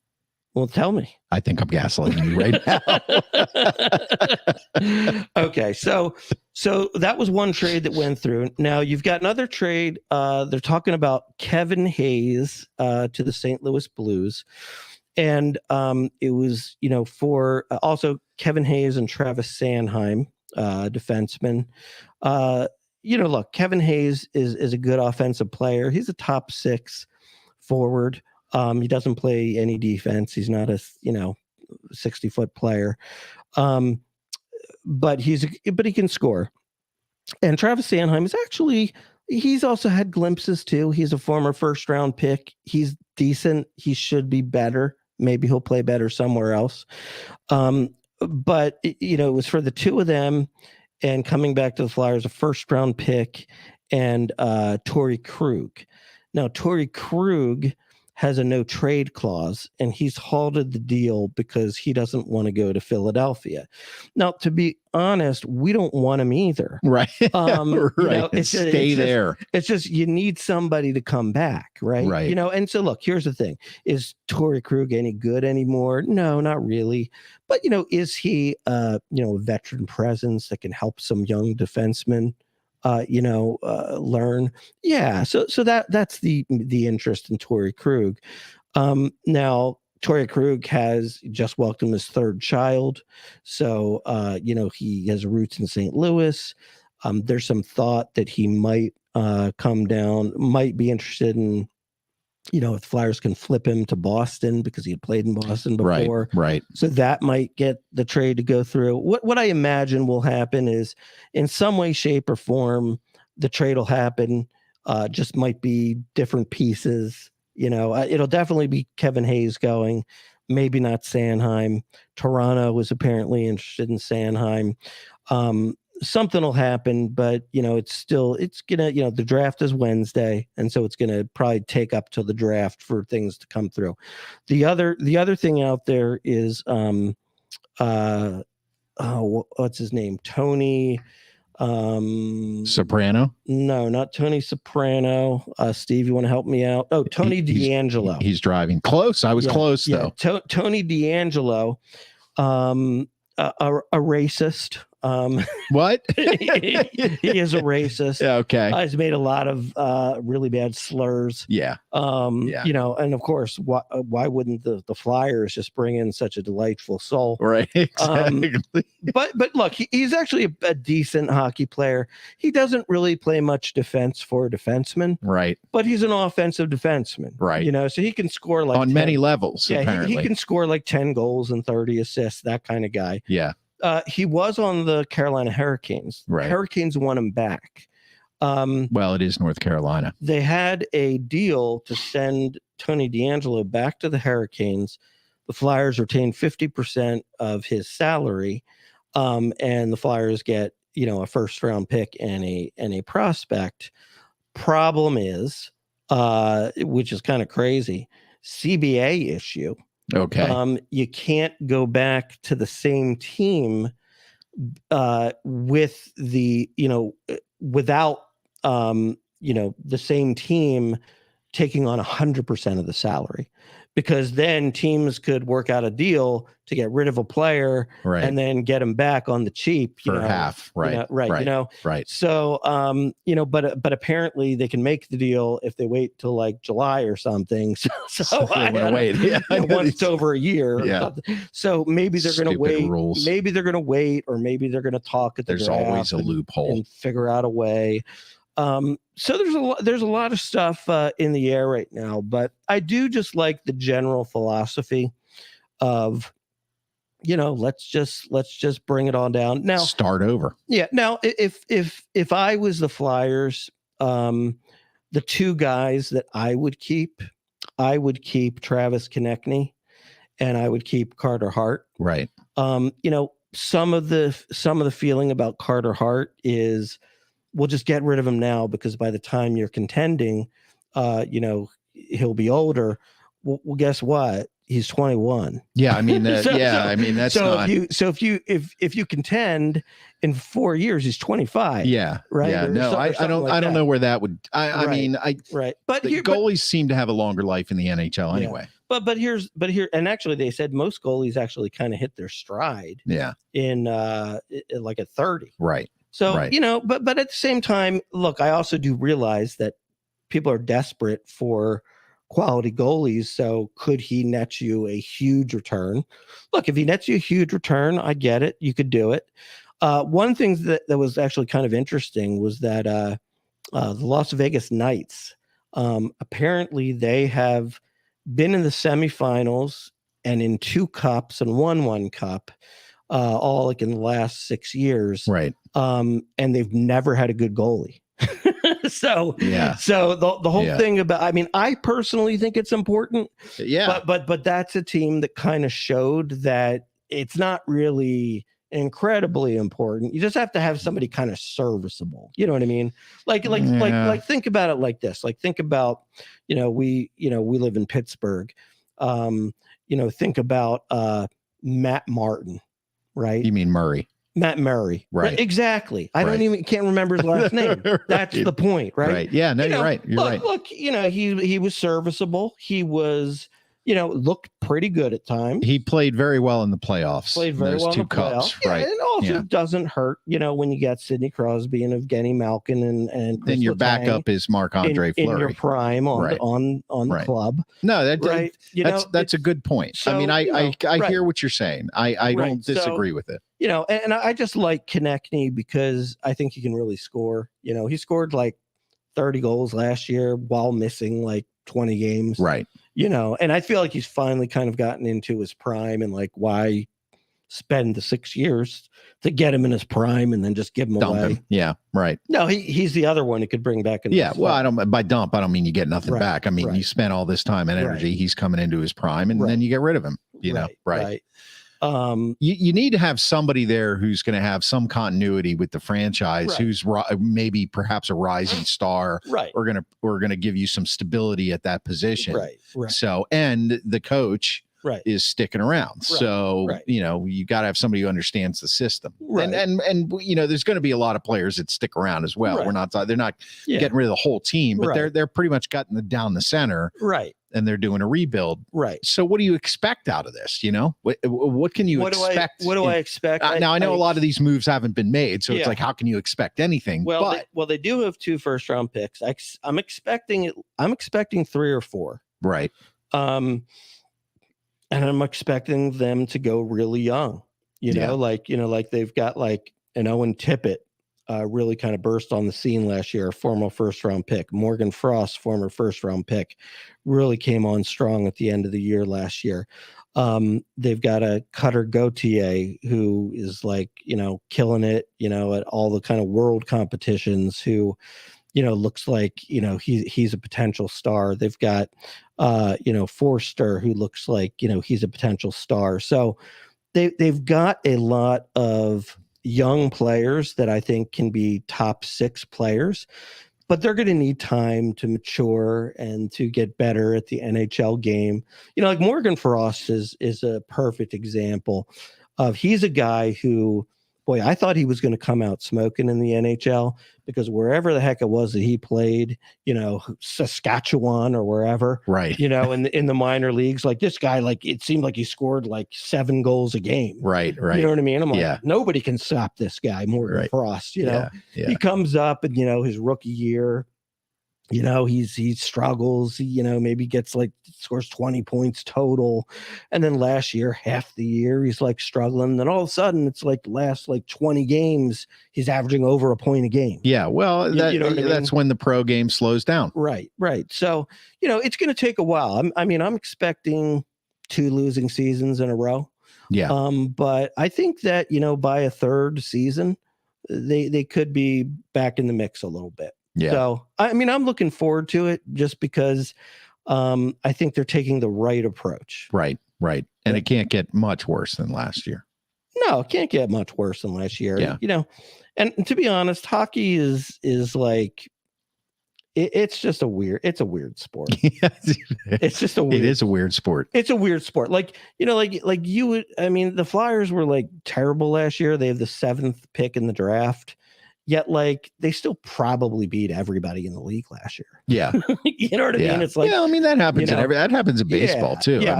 S2: Well, tell me.
S1: I think I'm gaslighting you right
S2: now. Okay, so that was one trade that went through. Now you've got another trade. They're talking about Kevin Hayes to the St. Louis Blues, and it was for also Kevin Hayes and Travis Sanheim, defenseman. Look, Kevin Hayes is a good offensive player. He's a top 6 forward. He doesn't play any defense. He's not a 60-foot player, but he can score. And Travis Sanheim is he's also had glimpses too. He's a former first round pick. He's decent. He should be better. Maybe he'll play better somewhere else. But it was for the two of them, and coming back to the Flyers, a first round pick and Torrey Krug. Now Torrey Krug has a no trade clause, and he's halted the deal because he doesn't want to go to Philadelphia. Now, to be honest, we don't want him either.
S1: Right.
S2: Right.
S1: Stay there.
S2: It's just you need somebody to come back, right?
S1: Right.
S2: And so look, here's the thing. Is Torrey Krug any good anymore? No, not really. But is he a veteran presence that can help some young defensemen learn? Yeah. So that's the interest in Torrey Krug. Now Torrey Krug has just welcomed his 3rd child. So, he has roots in St. Louis. There's some thought that he might come down, might be interested in, if the Flyers can flip him to Boston because he had played in Boston before.
S1: Right.
S2: So that might get the trade to go through. What I imagine will happen is in some way, shape, or form, the trade will happen. Just might be different pieces. It'll definitely be Kevin Hayes going, maybe not Sanheim. Toronto was apparently interested in Sanheim. Something will happen, but it's gonna, the draft is Wednesday, and so it's gonna probably take up till the draft for things to come through. The other thing out there is what's his name? Tony
S1: Soprano?
S2: No, not Tony Soprano. Steve, you want to help me out? Oh, Tony D'Angelo.
S1: He's driving. Close. I was close though.
S2: Tony D'Angelo, a racist.
S1: What?
S2: he is a racist.
S1: Yeah, okay.
S2: He's made a lot of really bad slurs.
S1: Yeah. Yeah.
S2: You know, and of course, why wouldn't the Flyers just bring in such a delightful soul?
S1: Right. Exactly.
S2: But look, he's actually a decent hockey player. He doesn't really play much defense for a defenseman,
S1: Right.
S2: but he's an offensive defenseman.
S1: Right.
S2: You know, so he can score like
S1: on many levels.
S2: Yeah,
S1: apparently.
S2: he can score like 10 goals and 30 assists, that kind of guy.
S1: Yeah.
S2: He was on the Carolina Hurricanes.
S1: Right.
S2: Hurricanes won him back.
S1: Well, it is North Carolina.
S2: They had a deal to send Tony DeAngelo back to the Hurricanes. The Flyers retained 50% of his salary, and the Flyers get, you know, a first round pick and a prospect. Problem is, which is kind of crazy, CBA issue.
S1: Okay.
S2: You can't go back to the same team with the, you know, without you know, the same team taking on 100% of the salary, because then teams could work out a deal to get rid of a player
S1: Right.
S2: and then get him back on the cheap
S1: For half. Right.
S2: You know, right.
S1: Right.
S2: You know,
S1: Right.
S2: So, you know, but apparently they can make the deal if they wait till like July or something. So
S1: They wanna wait. Yeah.
S2: once it's over a year. Or
S1: Yeah.
S2: something. So maybe they're going to
S1: Stupid
S2: wait.
S1: rules.
S2: Maybe they're going to wait, or maybe they're going to talk at the
S1: There's
S2: draft
S1: always a
S2: and-
S1: loophole.
S2: and figure out a way. So there's a lot of stuff in the air right now, but I do just like the general philosophy of, you know, let's just bring it on down now.
S1: Start over.
S2: Yeah. Now, if I was the Flyers, the two guys that I would keep Travis Konechny, and I would keep Carter Hart.
S1: Right.
S2: You know, some of the feeling about Carter Hart is, we'll just get rid of him now because by the time you're contending, you know, he'll be older. Well, guess what? He's 21.
S1: Yeah, I mean, I mean that's not.
S2: If you contend in 4 years, he's 25.
S1: Yeah,
S2: right.
S1: Yeah, no, I don't know where that would. I mean,
S2: right. But
S1: the goalies seem to have a longer life in the NHL anyway.
S2: But here, and actually, they said most goalies actually kind of hit their stride.
S1: Yeah.
S2: In like at 30.
S1: Right.
S2: So,
S1: right.
S2: You know, but at the same time, look, I also do realize that people are desperate for quality goalies. So could he net you a huge return? Look, if he nets you a huge return, I get it. You could do it. One thing that was actually kind of interesting was that the Las Vegas Knights, apparently they have been in the semifinals and in 2 cups and won 1 cup. All like in the last 6 years.
S1: Right.
S2: And they've never had a good goalie. So the whole thing about, I mean, I personally think it's important.
S1: Yeah.
S2: But that's a team that kind of showed that it's not really incredibly important. You just have to have somebody kind of serviceable. You know what I mean? Like think about it like this. Like think about, you know, we live in Pittsburgh. You know, think about Matt Martin. Right.
S1: You mean Murray?
S2: Matt Murray.
S1: Right.
S2: Exactly. I can't remember his last name.
S1: Right.
S2: That's the point. Right.
S1: Right. Yeah. No, you're right. You're right.
S2: Look, you know, he was serviceable. He was, you know, looked pretty good at times.
S1: He played very well in the playoffs.
S2: Played very well in the
S1: cups.
S2: Playoffs.
S1: Right.
S2: And also doesn't hurt, you know, when you get Sidney Crosby and Evgeny Malkin and
S1: then your backup is Marc-Andre Fleury
S2: in your prime on
S1: right.
S2: on the club.
S1: No,
S2: right.
S1: That's a good point.
S2: So,
S1: I mean, I hear what you're saying. I don't disagree with it.
S2: You know, and I just like Konechny because I think he can really score. You know, he scored like 30 goals last year while missing like 20 games.
S1: Right.
S2: You know, and I feel like he's finally kind of gotten into his prime, and like, why spend the 6 years to get him in his prime and then just give him away?
S1: Yeah. Right.
S2: No, he's the other one who could bring back.
S1: Well, by dump, I don't mean you get nothing back. I mean, you spent all this time and energy.
S2: Right.
S1: He's coming into his prime, and then you get rid of him. You know, right. You need to have somebody there who's going to have some continuity with the franchise, who's maybe perhaps a rising star, We're going to give you some stability at that position,
S2: right.
S1: So, and the coach is sticking around, so you know you got to have somebody who understands the system, and you know there's going to be a lot of players that stick around as well. They're not getting rid of the whole team, but they're pretty much gotten down the center, and they're doing a rebuild.
S2: Right.
S1: So what do you expect out of this? What can you expect?
S2: What do I expect?
S1: Now I know a lot of these moves haven't been made, so it's
S2: Yeah.
S1: like, how can you expect anything?
S2: Well, they do have 2 first-round picks. I'm expecting 3 or 4.
S1: Right.
S2: And I'm expecting them to go really young. Like they've got like an Owen Tippett really kind of burst on the scene last year, a former first-round pick. Morgan Frost, former first-round pick, really came on strong at the end of the year last year. They've got a Cutter Gauthier who is like, killing it, at all the kind of world competitions, who, looks like, he's a potential star. They've got, Forster, who looks like, he's a potential star. So they've got a lot of young players that I think can be top 6 players, but they're going to need time to mature and to get better at the NHL game. Like Morgan Frost is a perfect example of, he's a guy who, boy, I thought he was going to come out smoking in the NHL, because wherever the heck it was that he played, Saskatchewan or wherever,
S1: right,
S2: in the minor leagues, like this guy, like it seemed like he scored like 7 goals a game.
S1: Right.
S2: You know what I mean? I'm like, nobody can stop this guy, Morgan Frost. He comes up and his rookie year, he struggles. He, maybe gets scores 20 points total, and then last year, half the year, he's like struggling. Then all of a sudden, it's like the last 20 games, he's averaging over a point a game.
S1: Yeah, well, that's when the pro game slows down.
S2: Right. So it's going to take a while. I'm expecting 2 losing seasons in a row.
S1: Yeah.
S2: But I think that by a 3rd season, they could be back in the mix a little bit.
S1: Yeah.
S2: So, I'm looking forward to it, just because I think they're taking the right approach.
S1: Right. And it can't get much worse than last year.
S2: No, it can't get much worse than last year.
S1: Yeah.
S2: And to be honest, hockey is like, it's just a weird sport. It's just a weird.
S1: It is a weird sport.
S2: It's a weird sport. Like you would, the Flyers were like terrible last year. They have the 7th pick in the draft. Yet, they still probably beat everybody in the league last year.
S1: Yeah.
S2: You know what I mean? It's like,
S1: that happens that happens in baseball too.
S2: Yeah.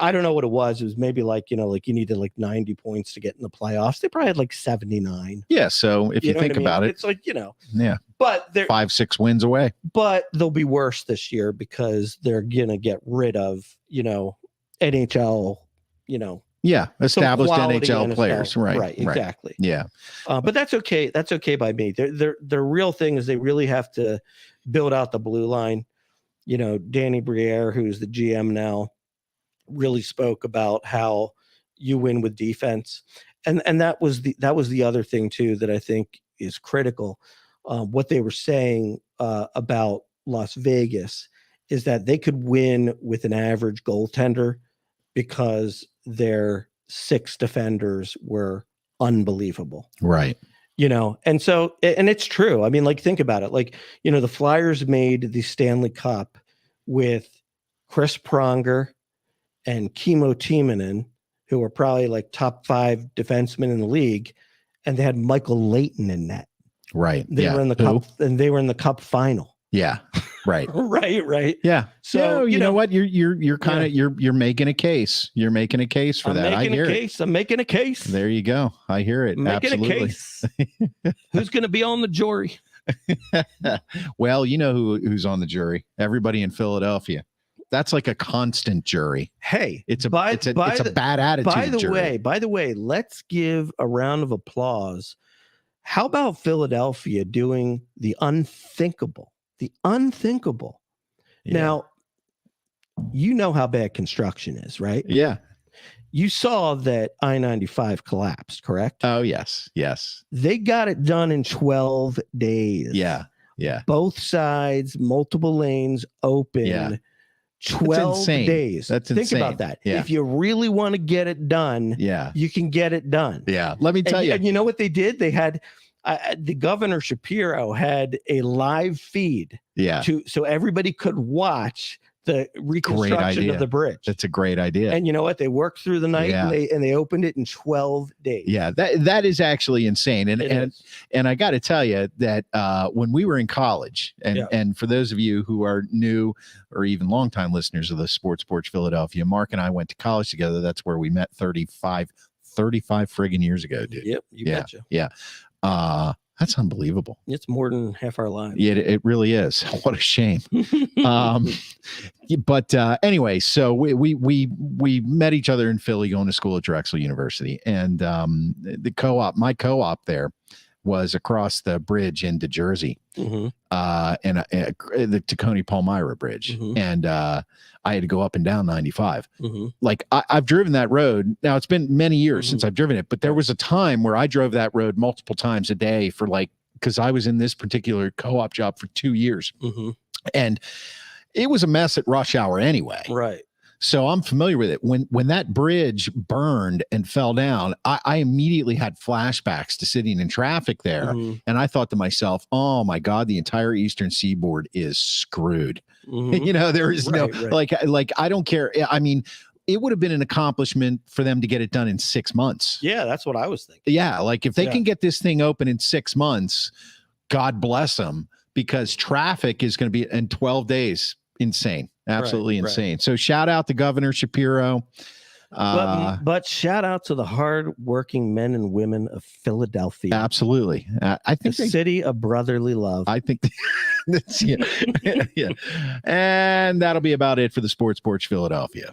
S2: I don't know what it was. It was maybe you needed 90 points to get in the playoffs. They probably had 79.
S1: Yeah. So if you think about it,
S2: it's like,
S1: yeah.
S2: But they're
S1: 5-6 wins away.
S2: But they'll be worse this year, because they're gonna get rid of, NHL,
S1: Yeah, established NHL players. Right,
S2: exactly.
S1: Yeah.
S2: But that's okay. That's okay by me. The real thing is they really have to build out the blue line. Danny Briere, who's the GM now, really spoke about how you win with defense. And that was the other thing too that I think is critical. What they were saying about Las Vegas is that they could win with an average goaltender, because their 6 defenders were unbelievable.
S1: Right.
S2: And so, and it's true. Think about it. The Flyers made the Stanley Cup with Chris Pronger and Kimmo Timonen, who were probably top 5 defensemen in the league, and they had Michael Leighton in net.
S1: Right.
S2: They were in the cup, and they were in the cup final.
S1: Yeah. Right.
S2: right.
S1: Yeah.
S2: So
S1: you know what? You're kind of you're making a case. You're making a case for that. I hear it.
S2: I'm making a case.
S1: There you go. I hear it.
S2: Making
S1: Absolutely.
S2: a case. Who's going to be on the jury?
S1: Well, who's on the jury? Everybody in Philadelphia. That's like a constant jury.
S2: Hey,
S1: it's a bad attitude.
S2: By the way, let's give a round of applause. How about Philadelphia doing the unthinkable? The unthinkable. Yeah. Now, how bad construction is, right?
S1: Yeah.
S2: You saw that I-95 collapsed, correct?
S1: Oh, yes.
S2: They got it done in 12 days.
S1: Yeah.
S2: Both sides, multiple lanes open.
S1: Yeah.
S2: 12 days.
S1: That's insane.
S2: Think about that.
S1: Yeah.
S2: If you really want to get it done, you can get it done.
S1: Yeah. Let me tell you.
S2: And you know what they did? They had the Governor Shapiro had a live feed.
S1: Yeah.
S2: So everybody could watch the reconstruction of the bridge.
S1: That's a great idea.
S2: And you know what? They worked through the night
S1: Yeah.
S2: and they opened it in 12 days.
S1: Yeah, that is actually insane. And I got to tell you that when we were in college, and for those of you who are new or even longtime listeners of the Sports Porch Philadelphia, Mark and I went to college together. That's where we met 35 friggin' years ago, dude.
S2: Yep, you betcha.
S1: Yeah. That's unbelievable.
S2: It's more than half our lives.
S1: Yeah, it really is. What a shame. But anyway, so we met each other in Philly going to school at Drexel University, and my co-op there was across the bridge into Jersey, and the Tacony Palmyra Bridge, and I had to go up and down 95. Like I've driven that road. Now it's been many years since I've driven it, but there was a time where I drove that road multiple times a day for because I was in this particular co-op job for 2 years, and it was a mess at rush hour anyway.
S2: Right.
S1: So I'm familiar with it. When that bridge burned and fell down, I immediately had flashbacks to sitting in traffic there. And I thought to myself, oh my God, the entire Eastern Seaboard is screwed. You know, there is like, I don't care. I mean, it would have been an accomplishment for them to get it done in 6 months.
S2: Yeah, that's what I was thinking.
S1: Yeah. Like if they can get this thing open in 6 months, God bless them, because traffic is going to be in 12 days. Insane. Absolutely insane. Right. So shout out to Governor Shapiro.
S2: But shout out to the hard-working men and women of Philadelphia.
S1: Absolutely. I think
S2: the city of brotherly love.
S1: I think that's, yeah. And that'll be about it for the Sports Porch Philadelphia.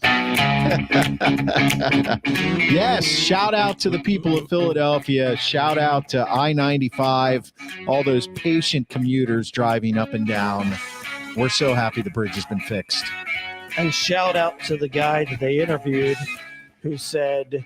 S1: Yes, shout out to the people of Philadelphia. Shout out to I-95, all those patient commuters driving up and down. We're so happy the bridge has been fixed.
S2: And shout out to the guy that they interviewed who said,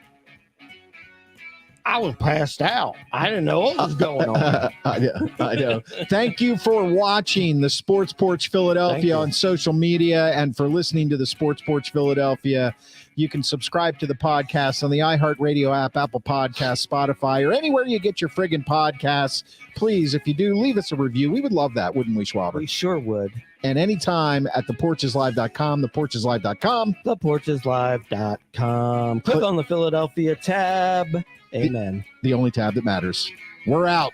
S2: I was passed out. I didn't know what was going on.
S1: I know. Thank you for watching the Sports Porch Philadelphia on social media and for listening to the Sports Porch Philadelphia. You can subscribe to the podcast on the iHeartRadio app, Apple Podcasts, Spotify, or anywhere you get your friggin' podcasts. Please, if you do, leave us a review. We would love that, wouldn't we, Schwaber?
S2: We sure would.
S1: And anytime at theporcheslive.com, theporcheslive.com.
S2: Theporcheslive.com. Click on the Philadelphia tab. Amen.
S1: The only tab that matters. We're out.